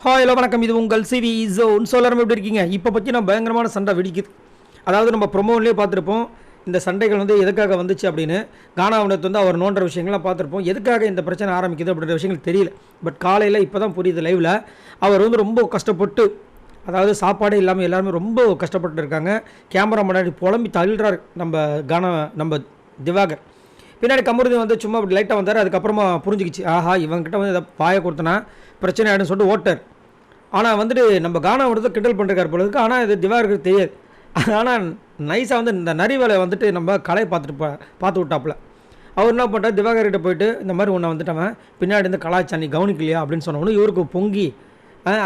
Hello வணக்கம். இது உங்கள் சிவி ஜோன். எல்லாரும் எப்படி இருக்கீங்க? இப்போ பற்றி பயங்கரமான சண்டை வெடிக்குது. அதாவது நம்ம ப்ரொமோன்லேயே பார்த்துருப்போம் இந்த சண்டைகள் எதுக்காக வந்துச்சு அப்படின்னு. கானா வினோத் அவர் நோண்டுற விஷயங்கள்லாம் பார்த்துருப்போம். எதுக்காக இந்த பிரச்சனை ஆரம்பிக்குது அப்படின்ற விஷயங்கள் தெரியல. பட் காலையில் இப்போ தான் புரியுது லைவில். அவர் ரொம்ப கஷ்டப்பட்டு, அதாவது சாப்பாடே இல்லாமல் எல்லாருமே ரொம்ப கஷ்டப்பட்டு இருக்காங்க. கேமரா முன்னாடி புலம்பி தள்ளுறாரு நம்ம திவாகர். பின்னாடி கமருதீன் சும்மா அப்படி லைட்டாக வந்தார். அதுக்கப்புறமா புரிஞ்சுக்கிச்சு, ஆஹா இவங்ககிட்ட இதை பாய கொடுத்தனா பிரச்சனை ஆகிடுன்னு சொல்லிட்டு ஓட்டார். ஆனால் நம்ம கானா கிண்டல் பண்ணிருக்கார் போல இருக்குது. ஆனால் இது திவாகருக்கு தெரியாது. ஆனால் நைஸாக இந்த நரி வேலையை நம்ம கலையை பார்த்து விட்டாப்புல. அவர் என்ன பண்ணுறாரு, திவாகர்கிட்ட போயிட்டு இந்த மாதிரி ஒன்று வந்துட்டவன் பின்னாடி இந்த கலாய்ச்சா நீ கவனிக்கலையா அப்படின்னு சொன்னோன்னு இவருக்கு பொங்கி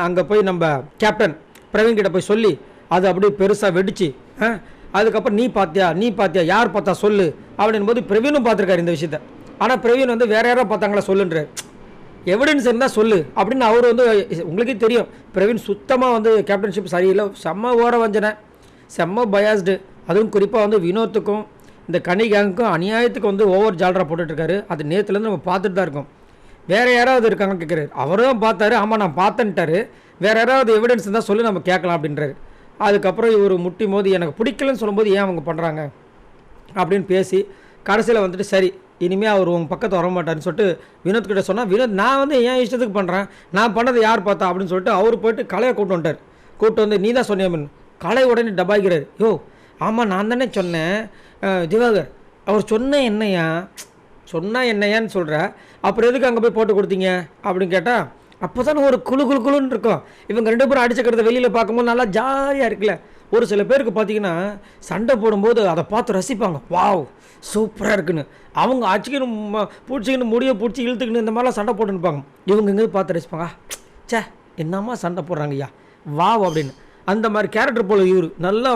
அங்கே போய் நம்ம கேப்டன் பிரவீன் கிட்ட போய் சொல்லி அது அப்படியே பெருசாக வெடிச்சு, அதுக்கப்புறம் நீ பார்த்தியா யார் பார்த்தா சொல்லு அப்படின் போது பிரவீனும் பார்த்துருக்காரு இந்த விஷயத்த. ஆனால் பிரவீன் வேறு யாரோ பார்த்தாங்களா சொல்லுன்ற எவிடன்ஸ் இருந்தால் சொல்லு அப்படின்னு அவர் உங்களுக்கே தெரியும். பிரவீன் சுத்தமாக கேப்டன்ஷிப் சரியில்லை, செம்ம ஓர வஞ்சனை, செம்ம பயாஸ்டு. அதுவும் குறிப்பாக வினோத்துக்கும் இந்த கனி கேங்குக்கும் அநியாயத்துக்கு ஓவர் ஜாலராக போட்டுட்ருக்காரு. அது நேற்றுலேருந்து நம்ம பார்த்துட்டு தான் இருக்கோம். வேறு யாராவது இருக்காங்கன்னு கேட்குறாரு. அவரும் பார்த்தாரு, ஆமாம் நான் பார்த்தேன்ட்டாரு. வேறு யாராவது எவிடன்ஸ் இருந்தால் சொல்லி நம்ம கேட்கலாம் அப்படின்றாரு. அதுக்கப்புறம் இவர் முட்டி மோதி எனக்கு பிடிக்கலன்னு சொல்லும்போது ஏன் அவங்க பண்ணுறாங்க அப்படின்னு பேசி கடைசியில் சரி இனிமேல் அவர் உங்கள் பக்கத்தை வர மாட்டார்னு சொல்லிட்டு வினோத் கிட்ட சொன்னால், வினோத் நான் என் இஷ்டத்துக்கு பண்ணுறேன், நான் பண்ணதை யார் பார்த்தா அப்படின்னு சொல்லிட்டு அவர் போய்ட்டு கலையை கூட்டு வந்துட்டார். கூப்பிட்டு நீ தான் சொன்னியம்மன் கலை உடனே டபாய்க்கிறார். யோ ஆமாம் நான் தானே சொன்னேன் திவாகர், அவர் சொன்னால் என்னையான்னு சொல்கிற, அப்புறம் எதுக்கு அங்கே போய் போட்டு கொடுத்தீங்க அப்படின்னு கேட்டால், அப்போ தானே ஒரு குழுன்னு இருக்கும். இவங்க ரெண்டு பேரும் அடிச்சுக்கிறத வெளியில் பார்க்கும்போது நல்லா ஜாலியாக இருக்குல்ல. ஒரு சில பேருக்கு பார்த்தீங்கன்னா சண்டை போடும்போது அதை பார்த்து ரசிப்பாங்க, வாவ் சூப்பராக இருக்குன்னு. அவங்க அடிச்சுக்கணும் பிடிச்சிக்கணும் முடிய பிடிச்சி இழுத்துக்கணும் இந்த மாதிரிலாம் சண்டை போட்டுருப்பாங்க. இவங்க எங்கேயும் பார்த்து ரசிப்பாங்க, சே என்னம்மா சண்டை போடுறாங்க ஐயா வாவ் அப்படின்னு. அந்த மாதிரி கேரக்டர் போல் இவர் நல்லா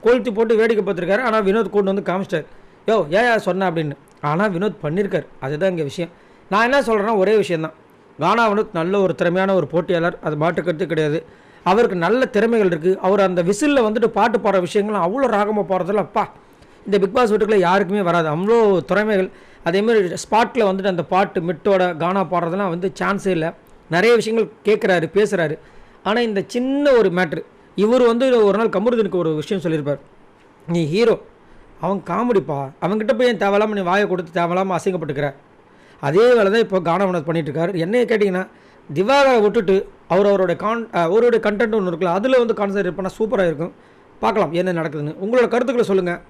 கொளுத்தி போட்டு வேடிக்கை பார்த்துருக்காரு. ஆனால் வினோத் கொண்டு காமிச்சிட்டார், யோ ஏன் சொன்னேன் அப்படின்னு. ஆனால் வினோத் பண்ணியிருக்கார், அதுதான் இங்கே விஷயம். நான் என்ன சொல்கிறேன்னா ஒரே விஷயந்தான், கானா வினோத் நல்ல ஒரு திறமையான ஒரு போட்டியாளர், அது மாற்றுக்கிறது கிடையாது. அவருக்கு நல்ல திறமைகள் இருக்குது. அவர் அந்த விசிலில் பாட்டு பாடுற விஷயங்கள்லாம் அவ்வளோ ராகமாக பாடுறதில்ல அப்பா இந்த பிக் பாஸ் வீட்டுக்குள்ளே யாருக்குமே வராது, அவ்வளோ திறமைகள். அதேமாதிரி ஸ்பாட்டில் அந்த பாட்டு மிட்டோட கானா பாடுறதுலாம் சான்ஸே இல்லை. நிறைய விஷயங்கள் கேட்குறாரு, பேசுகிறாரு. ஆனால் இந்த சின்ன ஒரு மேட்ரு, இவர் ஒரு நாள் கமருதீனுக்கு ஒரு விஷயம் சொல்லியிருப்பார், நீ ஹீரோ, அவன் காமெடிப்பா, அவங்ககிட்ட போய் என் தேவையில்லாமல் நீ வாயை கொடுத்து தேவையில்லாமல் அசிங்கப்பட்டுக்கிற. அதே வேலை தான் இப்போ கானா வினோத் பண்ணிகிட்ருக்காரு. என்னைய கேட்டிங்கன்னா திவாகரை விட்டுட்டு அவருடைய கண்டென்ட் ஒன்று இருக்குல்ல, அதில் கான்சன்ட்ரேட் பண்ணால் சூப்பராக இருக்கும். பார்க்கலாம் என்ன நடக்குதுன்னு. உங்களோட கருத்துக்களை சொல்லுங்கள்.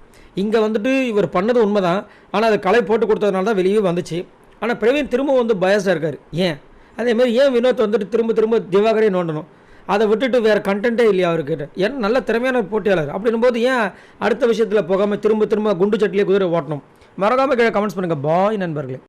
இங்கே இவர் பண்ணது உண்மை தான், ஆனால் அது கலை போட்டு கொடுத்ததுனால தான் வெளியே வந்துச்சு. ஆனால் பிரவீன் திரும்ப பயஸாக இருக்கார். ஏன் அதேமாதிரி ஏன் வினோத் திரும்ப திவாகரே நோண்டணும்? அதை விட்டுட்டு வேறு கண்டென்ட்டே இல்லையா அவருக்கு? ஏன்னா நல்ல திறமையான போட்டியாளர். அப்படின்னும் போது ஏன் அடுத்த விஷயத்தில் போகாமல் திரும்ப குண்டு சட்டிலே குதிரை ஓட்டணும்? மறக்காமல் கமெண்ட்ஸ் பண்ணுங்கள். பாய் நண்பர்களே.